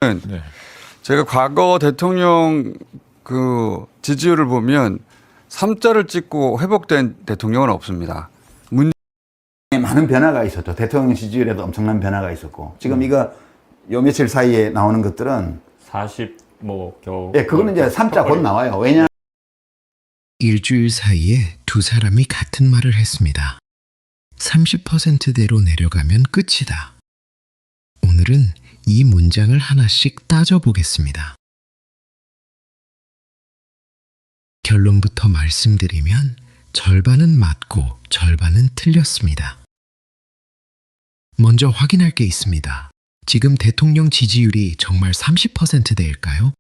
네. 제가 과거 대통령 그 지지율을 보면 3자를 찍고 회복된 대통령은 없습니다. 많은 변화가 있었죠. 대통령 지지율에도 엄청난 변화가 있었고 지금 이거 요 며칠 사이에 나오는 것들은 40 뭐 겨우. 예, 그거는 이제 3자 곧 나와요. 왜냐? 일주일 사이에 두 사람이 같은 말을 했습니다. 30%대로 내려가면 끝이다. 오늘은 이 문장을 하나씩 따져보겠습니다. 결론부터 말씀드리면 절반은 맞고 절반은 틀렸습니다. 먼저 확인할 게 있습니다. 지금 대통령 지지율이 정말 30%대일까요?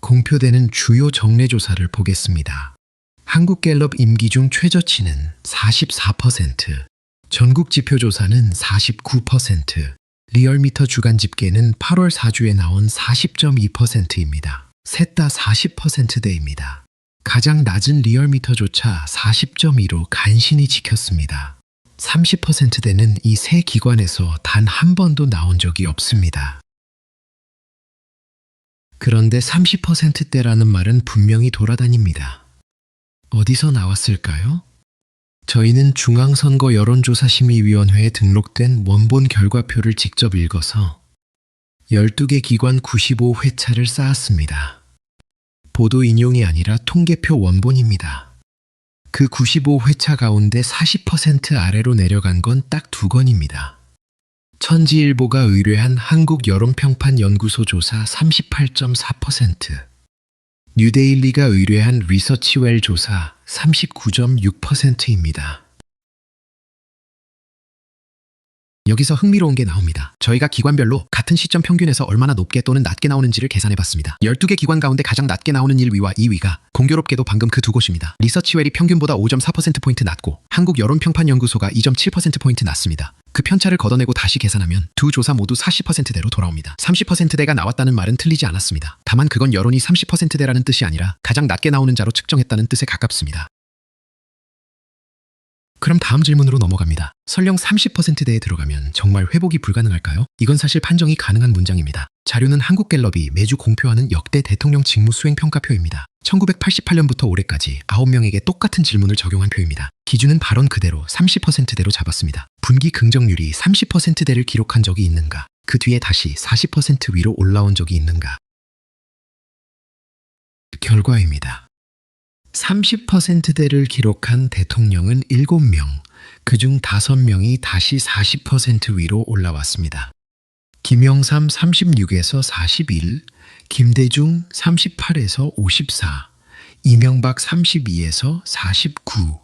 공표되는 주요 정례조사를 보겠습니다. 한국갤럽 임기중 최저치는 44%, 전국 지표조사는 49%, 리얼미터 주간 집계는 8월 4주에 나온 40.2%입니다. 셋 다 40%대입니다. 가장 낮은 리얼미터조차 40.2로 간신히 지켰습니다. 30%대는 이 세 기관에서 단 한 번도 나온 적이 없습니다. 그런데 30%대라는 말은 분명히 돌아다닙니다. 어디서 나왔을까요? 저희는 중앙선거 여론조사심의위원회에 등록된 원본 결과표를 직접 읽어서 12개 기관 95회차를 쌓았습니다. 보도 인용이 아니라 통계표 원본입니다. 그 95회차 가운데 40% 아래로 내려간 건 딱 두 건입니다. 천지일보가 의뢰한 한국여론평판연구소 조사 38.4%, 뉴데일리가 의뢰한 리서치웰 조사 39.6%입니다. 여기서 흥미로운 게 나옵니다. 저희가 기관별로 같은 시점 평균에서 얼마나 높게 또는 낮게 나오는지를 계산해봤습니다. 12개 기관 가운데 가장 낮게 나오는 1위와 2위가 공교롭게도 방금 그 두 곳입니다. 리서치웰이 평균보다 5.4%포인트 낮고 한국여론평판연구소가 2.7%포인트 낮습니다. 그 편차를 걷어내고 다시 계산하면 두 조사 모두 40%대로 돌아옵니다. 30%대가 나왔다는 말은 틀리지 않았습니다. 다만 그건 여론이 30%대라는 뜻이 아니라 가장 낮게 나오는 자로 측정했다는 뜻에 가깝습니다. 그럼 다음 질문으로 넘어갑니다. 설령 30%대에 들어가면 정말 회복이 불가능할까요? 이건 사실 판정이 가능한 문장입니다. 자료는 한국갤럽이 매주 공표하는 역대 대통령 직무 수행 평가표입니다. 1988년부터 올해까지 9명에게 똑같은 질문을 적용한 표입니다. 기준은 발언 그대로 30%대로 잡았습니다. 분기 긍정률이 30%대를 기록한 적이 있는가? 그 뒤에 다시 40% 위로 올라온 적이 있는가? 결과입니다. 30%대를 기록한 대통령은 7명, 그중 5명이 다시 40% 위로 올라왔습니다. 김영삼 36에서 41, 김대중 38에서 54, 이명박 32에서 49,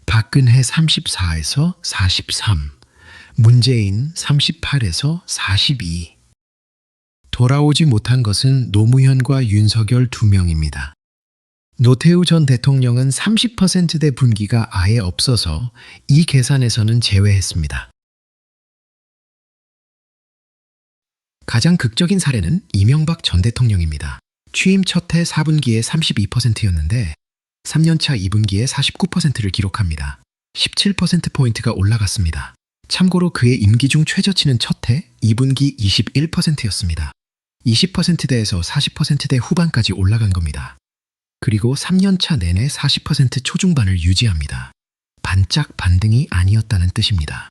박근혜 34에서 43, 문재인 38에서 42. 돌아오지 못한 것은 노무현과 윤석열 2명입니다. 노태우 전 대통령은 30%대 분기가 아예 없어서 이 계산에서는 제외했습니다. 가장 극적인 사례는 이명박 전 대통령입니다. 취임 첫 해 4분기에 32%였는데 3년차 2분기에 49%를 기록합니다. 17%포인트가 올라갔습니다. 참고로 그의 임기 중 최저치는 첫 해 2분기 21%였습니다. 20%대에서 40%대 후반까지 올라간 겁니다. 그리고 3년차 내내 40% 초중반을 유지합니다. 반짝 반등이 아니었다는 뜻입니다.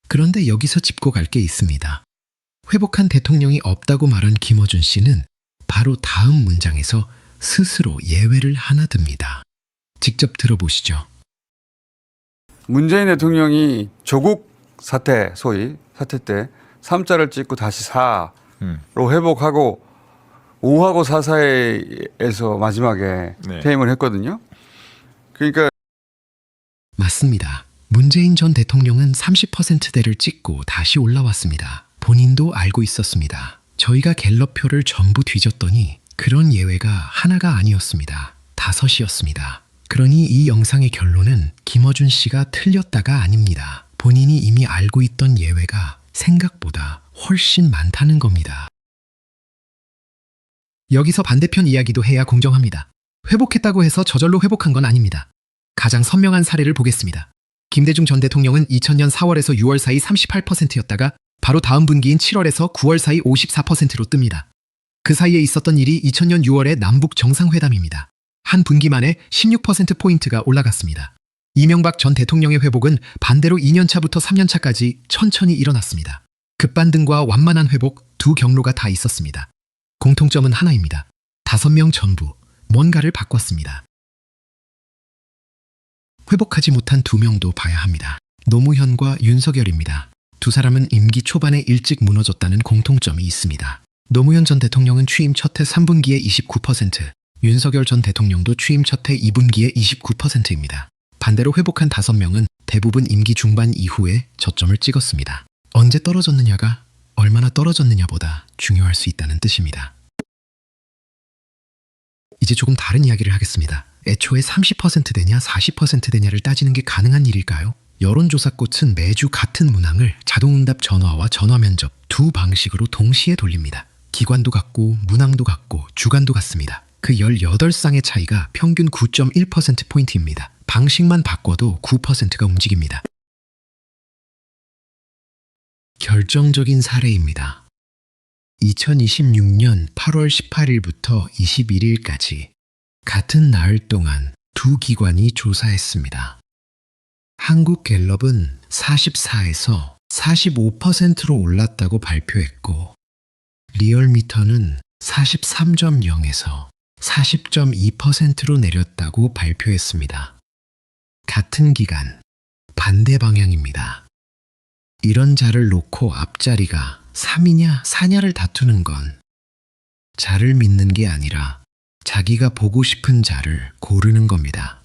그런데 여기서 짚고 갈 게 있습니다. 회복한 대통령이 없다고 말한 김어준 씨는 바로 다음 문장에서 스스로 예외를 하나 듭니다. 직접 들어보시죠. 문재인 대통령이 조국 사태, 소위 사태 때 3자를 찍고 다시 4로 회복하고 5하고 4 사이에서 마지막에 네. 퇴임을 했거든요. 그러니까 맞습니다. 문재인 전 대통령은 30%대를 찍고 다시 올라왔습니다. 본인도 알고 있었습니다. 저희가 갤럽표를 전부 뒤졌더니 그런 예외가 하나가 아니었습니다. 5이었습니다. 그러니 이 영상의 결론은 김어준 씨가 틀렸다가 아닙니다. 본인이 이미 알고 있던 예외가 생각보다 훨씬 많다는 겁니다. 여기서 반대편 이야기도 해야 공정합니다. 회복했다고 해서 저절로 회복한 건 아닙니다. 가장 선명한 사례를 보겠습니다. 김대중 전 대통령은 2000년 4월에서 6월 사이 38%였다가 바로 다음 분기인 7월에서 9월 사이 54%로 뜹니다. 그 사이에 있었던 일이 2000년 6월의 남북 정상회담입니다. 한 분기 만에 16%포인트가 올라갔습니다. 이명박 전 대통령의 회복은 반대로 2년차부터 3년차까지 천천히 일어났습니다. 급반등과 완만한 회복 두 경로가 다 있었습니다. 공통점은 하나입니다. 5명 전부 뭔가를 바꿨습니다. 회복하지 못한 2명도 봐야 합니다. 노무현과 윤석열입니다. 두 사람은 임기 초반에 일찍 무너졌다는 공통점이 있습니다. 노무현 전 대통령은 취임 첫해 3분기에 29%, 윤석열 전 대통령도 취임 첫해 2분기에 29%입니다. 반대로 회복한 5명은 대부분 임기 중반 이후에 저점을 찍었습니다. 언제 떨어졌느냐가 얼마나 떨어졌느냐보다 중요할 수 있다는 뜻입니다. 이제 조금 다른 이야기를 하겠습니다. 애초에 30%대냐 40%대냐를 따지는 게 가능한 일일까요? 여론조사꽃은 매주 같은 문항을 자동응답 전화와 전화면접 두 방식으로 동시에 돌립니다. 기관도 같고 문항도 같고 주간도 같습니다. 그 18쌍의 차이가 평균 9.1%포인트입니다. 방식만 바꿔도 9%가 움직입니다. 결정적인 사례입니다. 2026년 8월 18일부터 21일까지 같은 나흘 동안 두 기관이 조사했습니다. 한국갤럽은 44에서 45%로 올랐다고 발표했고 리얼미터는 43.0에서 40.2%로 내렸다고 발표했습니다. 같은 기간, 반대 방향입니다. 이런 자를 놓고 앞자리가 3이냐 4냐를 다투는 건 자를 믿는 게 아니라 자기가 보고 싶은 자를 고르는 겁니다.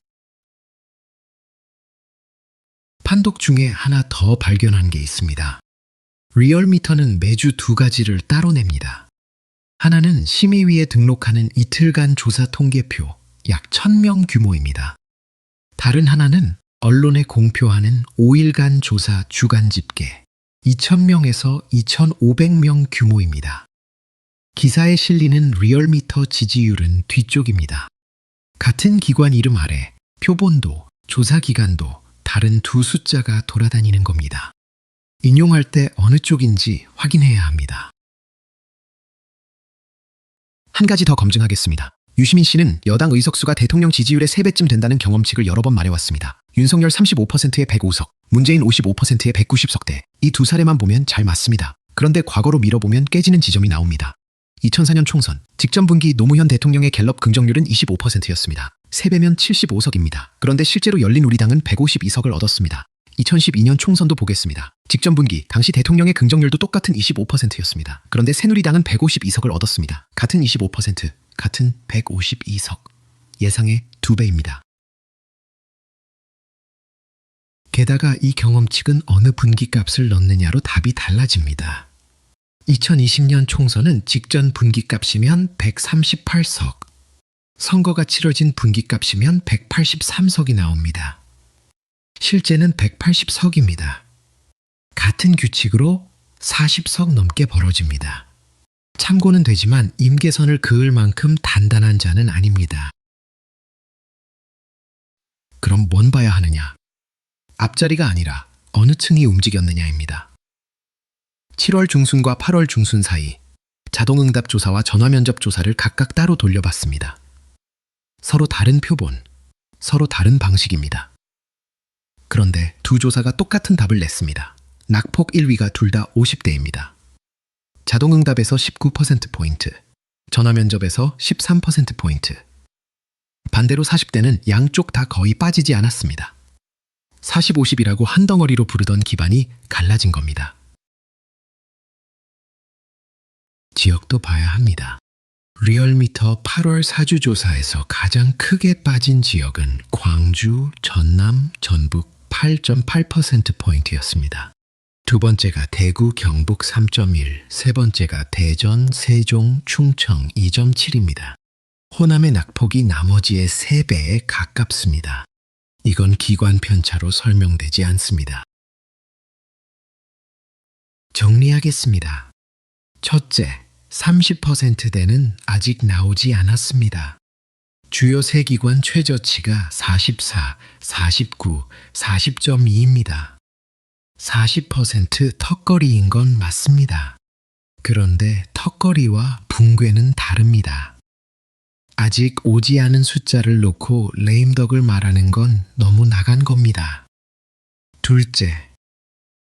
판독 중에 하나 더 발견한 게 있습니다. 리얼미터는 매주 2가지를 따로 냅니다. 하나는 심의위에 등록하는 이틀간 조사 통계표 약 1000명 규모입니다. 다른 하나는 언론에 공표하는 5일간 조사 주간 집계 2000명에서 2500명 규모입니다. 기사에 실리는 리얼미터 지지율은 뒤쪽입니다. 같은 기관 이름 아래 표본도 조사 기간도 다른 두 숫자가 돌아다니는 겁니다. 인용할 때 어느 쪽인지 확인해야 합니다. 한 가지 더 검증하겠습니다. 유시민 씨는 여당 의석수가 대통령 지지율의 3배쯤 된다는 경험칙을 여러 번 말해왔습니다. 윤석열 35%에 105석, 문재인 55%에 190석대. 이 두 사례만 보면 잘 맞습니다. 그런데 과거로 밀어보면 깨지는 지점이 나옵니다. 2004년 총선, 직전 분기 노무현 대통령의 갤럽 긍정률은 25%였습니다. 3배면 75석입니다. 그런데 실제로 열린우리당은 152석을 얻었습니다. 2012년 총선도 보겠습니다. 직전 분기, 당시 대통령의 긍정률도 똑같은 25%였습니다. 그런데 새누리당은 152석을 얻었습니다. 같은 25%, 같은 152석. 예상의 2배입니다. 게다가 이 경험칙은 어느 분기값을 넣느냐로 답이 달라집니다. 2020년 총선은 직전 분기값이면 138석, 선거가 치러진 분기값이면 183석이 나옵니다. 실제는 180석입니다. 같은 규칙으로 40석 넘게 벌어집니다. 참고는 되지만 임계선을 그을 만큼 단단한 자는 아닙니다. 그럼 뭔 봐야 하느냐? 앞자리가 아니라 어느 층이 움직였느냐입니다. 7월 중순과 8월 중순 사이 자동응답 조사와 전화면접 조사를 각각 따로 돌려봤습니다. 서로 다른 표본, 서로 다른 방식입니다. 그런데 두 조사가 똑같은 답을 냈습니다. 낙폭 1위가 둘 다 50대입니다. 자동응답에서 19%포인트, 전화면접에서 13%포인트. 반대로 40대는 양쪽 다 거의 빠지지 않았습니다. 40, 50이라고 한 덩어리로 부르던 기반이 갈라진 겁니다. 지역도 봐야 합니다. 리얼미터 8월 사주조사에서 가장 크게 빠진 지역은 광주, 전남, 전북 8.8%포인트였습니다. 두 번째가 대구, 경북 3.1, 세 번째가 대전, 세종, 충청 2.7입니다. 호남의 낙폭이 나머지의 3배에 가깝습니다. 이건 기관 편차로 설명되지 않습니다. 정리하겠습니다. 첫째, 30%대는 아직 나오지 않았습니다. 주요 세 기관 최저치가 44, 49, 40.2입니다. 40% 턱걸이인 건 맞습니다. 그런데 턱걸이와 붕괴는 다릅니다. 아직 오지 않은 숫자를 놓고 레임덕을 말하는 건 너무 나간 겁니다. 둘째,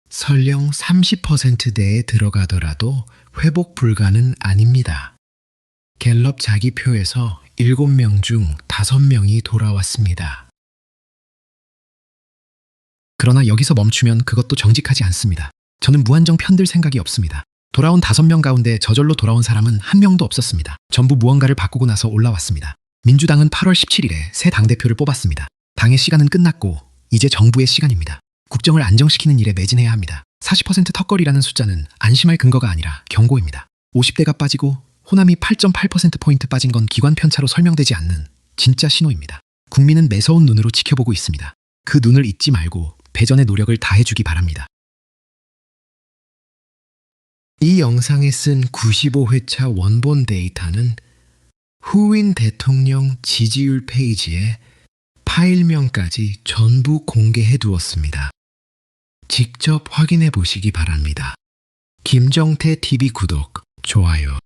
설령 30%대에 들어가더라도 회복 불가는 아닙니다. 갤럽 자기표에서 7명 중 5명이 돌아왔습니다. 그러나 여기서 멈추면 그것도 정직하지 않습니다. 저는 무한정 편들 생각이 없습니다. 돌아온 5명 가운데 저절로 돌아온 사람은 한 명도 없었습니다. 전부 무언가를 바꾸고 나서 올라왔습니다. 민주당은 8월 17일에 새 당대표를 뽑았습니다. 당의 시간은 끝났고 이제 정부의 시간입니다. 국정을 안정시키는 일에 매진해야 합니다. 40% 턱걸이라는 숫자는 안심할 근거가 아니라 경고입니다. 50대가 빠지고 호남이 8.8%포인트 빠진 건 기관 편차로 설명되지 않는 진짜 신호입니다. 국민은 매서운 눈으로 지켜보고 있습니다. 그 눈을 잊지 말고 배전의 노력을 다해주기 바랍니다. 이 영상에 쓴 95회차 원본 데이터는 후인 대통령 지지율 페이지에 파일명까지 전부 공개해 두었습니다. 직접 확인해 보시기 바랍니다. 김정태 TV 구독, 좋아요.